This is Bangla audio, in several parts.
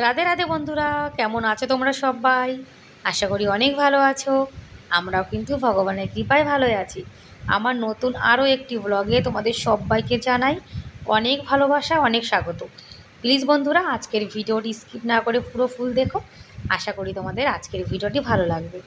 রাধে রাধে বন্ধুরা, কেমন আছো তোমরা সবাই? আশা করি অনেক ভালো আছো। আমরাও কিন্তু ভগবানের কৃপায় ভালোই আছি। আমার নতুন আরও একটি ব্লগে তোমাদের সবাইকে জানাই অনেক ভালোবাসা, অনেক স্বাগত। প্লিজ বন্ধুরা, আজকের ভিডিওটি স্কিপ না করে পুরো ফুল দেখো। আশা করি তোমাদের আজকের ভিডিওটি ভালো লাগবে।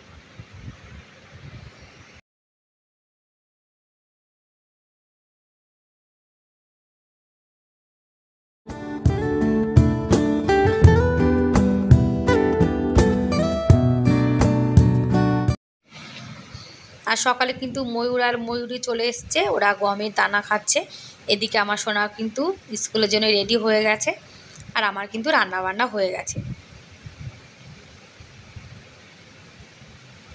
আর সকালে কিন্তু ময়ূর আর ময়ূরী চলে এসছে, ওরা গমের দানা খাচ্ছে। এদিকে আমার সোনা কিন্তু স্কুলের জন্য রেডি হয়ে গেছে, আর আমার কিন্তু রান্না বান্না হয়ে গেছে।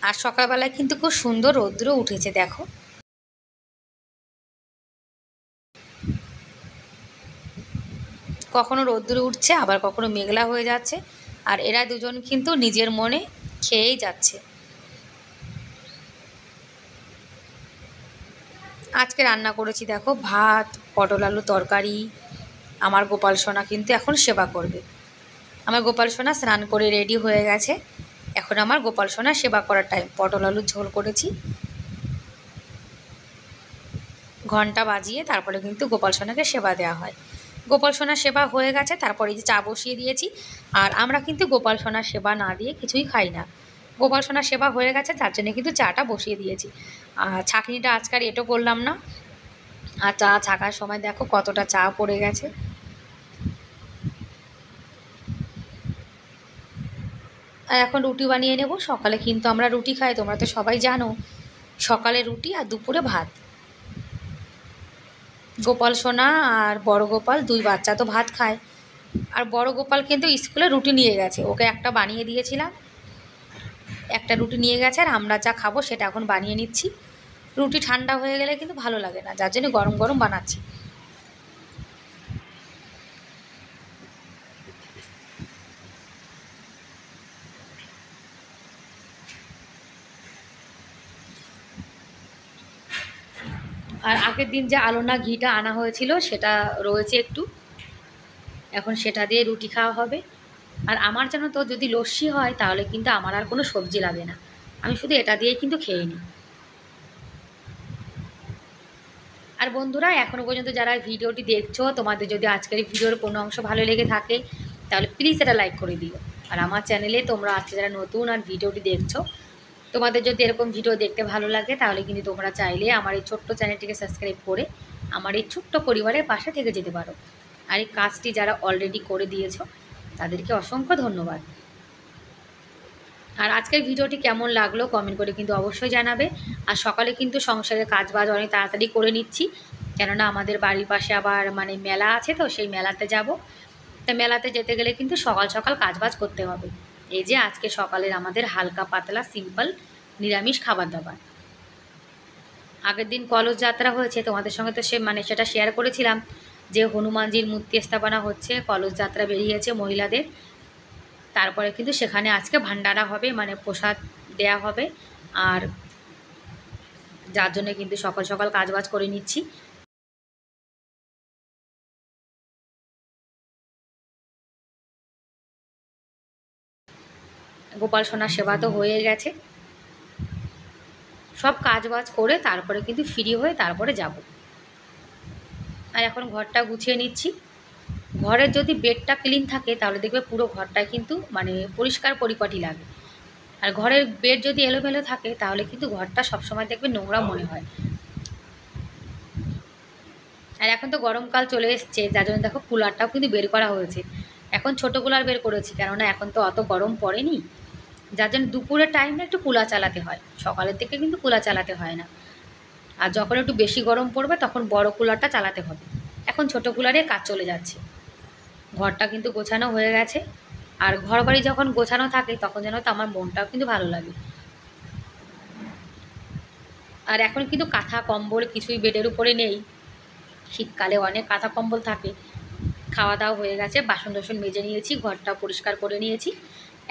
আর সকালবেলায় কিন্তু খুব সুন্দর রৌদ্র উঠেছে, দেখো। কখনো রৌদ্র উঠছে, আবার কখনো মেঘলা হয়ে যাচ্ছে। আর এরা দুজন কিন্তু নিজের মনে খেয়েই যাচ্ছে। আজকে রান্না করেছি দেখো, ভাত, পটল আলু তরকারি। আমার গোপাল সোনা কিন্তু এখন সেবা করবে। আমার গোপাল সোনা স্নান করে রেডি হয়ে গেছে। এখন আমার গোপাল সোনা সেবা করার টাইম। পটল আলুর ঝোল করেছি, ঘন্টা বাজিয়ে তারপরে কিন্তু গোপাল সোনাকে সেবা দেওয়া হয়। গোপাল সোনার সেবা হয়ে গেছে, তারপরে এই যে চা বসিয়ে দিয়েছি। আর আমরা কিন্তু গোপাল সোনার সেবা না দিয়ে কিছুই খাই না। গোপাল সোনার সেবা হয়ে গেছে, তার জন্য কিন্তু চাটা বসিয়ে দিয়েছি। আর ছাঁকনিটা আজকাল এটো করলাম না। আর চা ছাকার সময় দেখো কতটা চা পড়ে গেছে। আর এখন রুটি বানিয়ে নেব। সকালে কিন্তু আমরা রুটি খাই, তোমরা তো সবাই জানো। সকালে রুটি আর দুপুরে ভাত। গোপাল সোনা আর বড় গোপাল দুই বাচ্চা তো ভাত খায়। আর বড় গোপাল কিন্তু স্কুলে রুটি নিয়ে গেছে, ওকে একটা বানিয়ে দিয়েছিলাম। একটা রুটি নিয়ে গেছে, আর আমরা যা খাবো সেটা এখন বানিয়ে নিচ্ছি। রুটি ঠান্ডা হয়ে গেলে কিন্তু ভালো লাগে না, যার জন্য গরম গরম বানাচ্ছি। আর আগের দিন যে আলোনা ঘিটা আনা হয়েছিল সেটা রয়েছে একটু, এখন সেটা দিয়ে রুটি খাওয়া হবে। আর আমার জানো তো, যদি লস্যি হয় তাহলে কিন্তু আমার আর কোনো সবজি লাগে না, আমি শুধু এটা দিয়েই কিন্তু খেয়ে নিই। আর বন্ধুরা, এখনও পর্যন্ত যারা ভিডিওটি দেখছো, তোমাদের যদি আজকের এই ভিডিওর কোনো অংশ ভালো লেগে থাকে তাহলে প্লিজ এটা লাইক করে দিও। আর আমার চ্যানেলে তোমরা আজকে যারা নতুন আর ভিডিওটি দেখছো, তোমাদের যদি এরকম ভিডিও দেখতে ভালো লাগে তাহলে কিন্তু তোমরা চাইলে আমার এই ছোট্ট চ্যানেলটিকে সাবস্ক্রাইব করে আমার এই ছোট্ট পরিবারের পাশে থেকে যেতে পারো। আর এই কাজটি যারা অলরেডি করে দিয়েছো তাদেরকে অসংখ্য ধন্যবাদ। আর আজকের ভিডিওটি কেমন লাগলো কমেন্ট করে কিন্তু অবশ্যই জানাবে। আর সকালে কিন্তু সংসারের কাজবাজ অনেক তাড়াতাড়ি করে নিচ্ছি, কেননা আমাদের বাড়ির পাশে আবার মানে মেলা আছে, তো সেই মেলাতে যাব। তা মেলাতে যেতে গেলে কিন্তু সকাল সকাল কাজবাজ করতে হবে। এই যে আজকে সকালের আমাদের হালকা পাতলা সিম্পল নিরামিষ খাবার দাবার। আগের দিন কলস যাত্রা হয়েছে, তোমাদের সঙ্গে তো সেটা শেয়ার করেছিলাম যে হনুমানজির মূর্তি স্থাপনা হচ্ছে, কলস যাত্রা বেরিয়েছে মহিলাদের। তারপরে কিন্তু সেখানে আজকে ভান্ডারা হবে, মানে প্রসাদ দেয়া হবে। আর যার জন্য কিন্তু সকাল সকাল কাজবাজ করে নিচ্ছি। গোপাল সোনার সেবা তো হয়ে গেছে, সব কাজবাজ করে তারপরে কিন্তু ফ্রি হয়ে তারপরে যাব। আর এখন ঘরটা গুছিয়ে নিচ্ছি। ঘরের যদি বেডটা ক্লিন থাকে তাহলে দেখবে পুরো ঘরটা কিন্তু মানে পরিষ্কার পরিপাটি লাগে। আর ঘরের বেড যদি এলোমেলো থাকে তাহলে কিন্তু ঘরটা সবসময় দেখবে নোংরা মনে হয়। আর এখন তো গরমকাল চলে এসছে, যার জন্য দেখো কুলারটাও কিন্তু বের করা হয়েছে। এখন ছোটো কুলার বের করেছি, কেননা এখন তো অত গরম পড়েনি, যার জন্য দুপুরের টাইমে একটু কুলার চালাতে হয়, সকালের দিকে কিন্তু কুলার চালাতে হয় না। আর যখন একটু বেশি গরম পড়বে তখন বড় কুলারটা চালাতে হবে। এখন ছোটো কুলারে কাজ চলে যাচ্ছে। ঘরটা কিন্তু গোছানো হয়ে গেছে। আর ঘর বাড়ি যখন গোছানো থাকে তখন যেন তো আমার মনটাও কিন্তু ভালো লাগে। আর এখন কিন্তু কাঁথা কম্বল কিছুই বেডের উপরে নেই, শীতকালে অনেক কাঁথা কম্বল থাকে। খাওয়া দাওয়া হয়ে গেছে, বাসন টাসন মেজে নিয়েছি, ঘরটা পরিষ্কার করে নিয়েছি।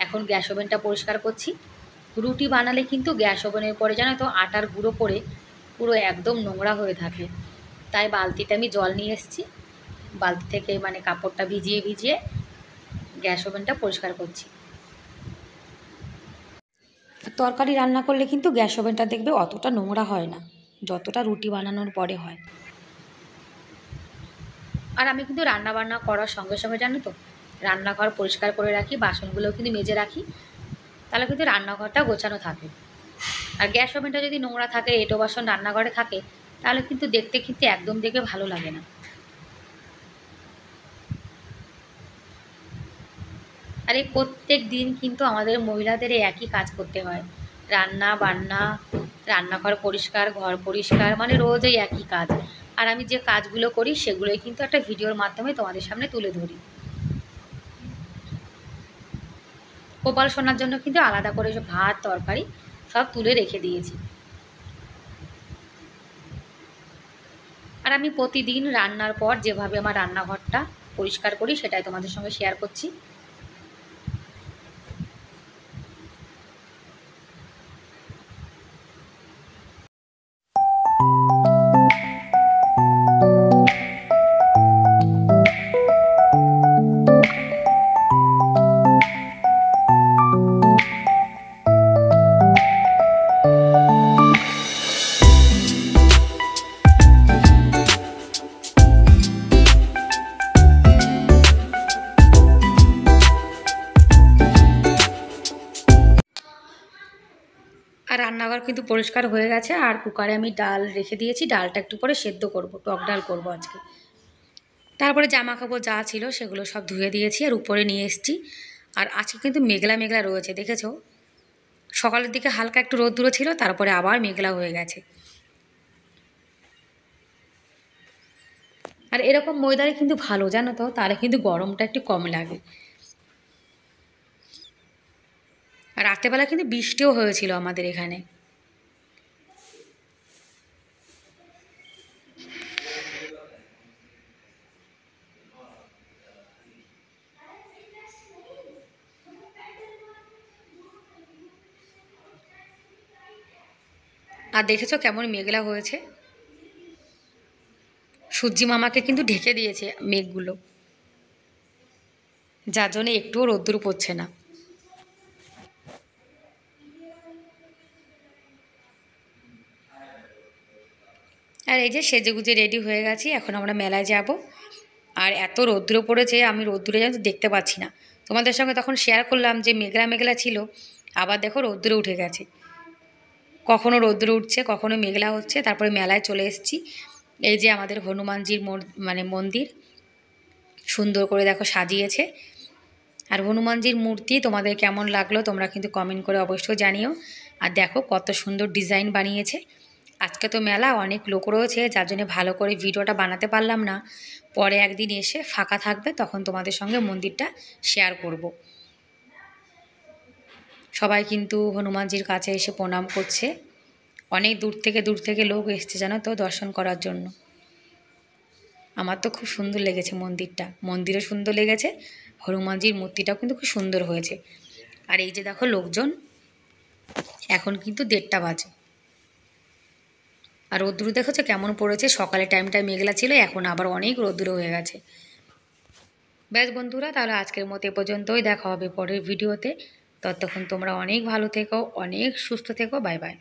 এখন গ্যাস ওভেনটা পরিষ্কার করছি। রুটি বানালে কিন্তু গ্যাস ওভেনের পরে জানো তো আটার গুঁড়ো পড়ে পুরো একদম নোংরা হয়ে থাকে। তাই বালতিতে আমি জল নিয়ে এসেছি, বালতি থেকে মানে কাপড়টা ভিজিয়ে ভিজিয়ে গ্যাস ওভেনটা পরিষ্কার করছি। তরকারি রান্না করলে কিন্তু গ্যাস ওভেনটা দেখবে অতটা নোংরা হয় না, যতটা রুটি বানানোর পরে হয়। আর আমি কিন্তু রান্না বান্না করার সঙ্গে সঙ্গে জানো তো রান্নাঘর পরিষ্কার করে রাখি, বাসনগুলোও কিন্তু মেজে রাখি, তাহলে কিন্তু রান্নাঘরটা গোছানো থাকে। আর গ্যাস ওভেনটা যদি নোংরা থাকে, এঁটো বাসন রান্নাঘরে থাকে, তাহলে কিন্তু দেখতে কিন্তু একদম দেখে ভালো লাগে না। আর এই প্রত্যেক দিন কিন্তু আমাদের মহিলাদের এই একই কাজ করতে হয়, রান্না বান্না, রান্নাঘর পরিষ্কার, ঘর পরিষ্কার, মানে রোজ এই একই কাজ। আর আমি যে কাজগুলো করি সেগুলোই কিন্তু একটা ভিডিওর মাধ্যমে তোমাদের সামনে তুলে ধরি। গোপাল সোনার জন্য কিন্তু আলাদা করে ভাত তরকারি সব তুলে রেখে দিয়েছি। আর আমি প্রতিদিন রান্নার পর যেভাবে আমার রান্নাঘরটা পরিষ্কার করি সেটাই তোমাদের সঙ্গে শেয়ার করছি। আর রান্নাঘর কিন্তু পরিষ্কার হয়ে গেছে। আর কুকারে আমি ডাল রেখে দিয়েছি, ডালটা একটু পরে সেদ্ধ করব, টক ডাল করব আজকে। তারপরে জামা কাপড় যা ছিল সেগুলো সব ধুয়ে দিয়েছি আর উপরে নিয়ে এসেছি। আর আজকে কিন্তু মেঘলা মেঘলা রয়েছে, দেখেছো? সকালের দিকে হালকা একটু রোদ্দুর ছিল, তারপরে আবার মেঘলা হয়ে গেছে। আর এরকম ওয়েদারে কিন্তু ভালো, জানো তো, তাহলে কিন্তু গরমটা একটু কম লাগে। আর রাত্রেবেলা কিন্তু বৃষ্টিও হয়েছিল আমাদের এখানে। আর দেখেছো কেমন মেঘলা হয়েছে? সূর্যি মামাকে কিন্তু ঢেকে দিয়েছে মেঘগুলো, যার জন্য একটুও রোদ্দুর পড়ছে না। আর এই যে সেজেগুজে রেডি হয়ে গেছি, এখন আমরা মেলায় যাব। আর এত রৌদ্র পড়েছে, আমি রৌদ্রে যেন দেখতে পাচ্ছি না। তোমাদের সঙ্গে তখন শেয়ার করলাম যে মেঘলা মেঘলা ছিল, আবার দেখো রৌদ্র উঠে গেছে। কখনো রৌদ্র উঠছে, কখনো মেঘলা হচ্ছে। তারপরে মেলায় চলে এসেছি। এই যে আমাদের হনুমানজির মানে মন্দির, সুন্দর করে দেখো সাজিয়েছে। আর হনুমানজির মূর্তি তোমাদের কেমন লাগলো তোমরা কিন্তু কমেন্ট করে অবশ্যই জানিও। আর দেখো কত সুন্দর ডিজাইন বানিয়েছে। আজকে তো মেলা, অনেক লোক রয়েছে, যার জন্য ভালো করে ভিডিওটা বানাতে পারলাম না। পরে একদিন এসে ফাঁকা থাকবে, তখন তোমাদের সঙ্গে মন্দিরটা শেয়ার করব। সবাই কিন্তু হনুমানজির কাছে এসে প্রণাম করছে। অনেক দূর থেকে লোক এসছে, জানো তো, দর্শন করার জন্য। আমার তো খুব সুন্দর লেগেছে মন্দিরটা, মন্দিরও সুন্দর লেগেছে, হনুমানজির মূর্তিটাও কিন্তু খুব সুন্দর হয়েছে। আর এই যে দেখো লোকজন, এখন কিন্তু 1:30 বাজে। আর রোদ্দুর দেখেছো কেমন পড়েছে? সকালে টাইমটায় মেঘলা ছিল, এখন আবার অনেক রোদ্দুর হয়ে গেছে। ব্যাস বন্ধুরা, তাহলে আজকের মতো এ পর্যন্তই, দেখা হবে পরের ভিডিওতে। ততক্ষণ তোমরা অনেক ভালো থেকো, অনেক সুস্থ থেকো। Bye bye.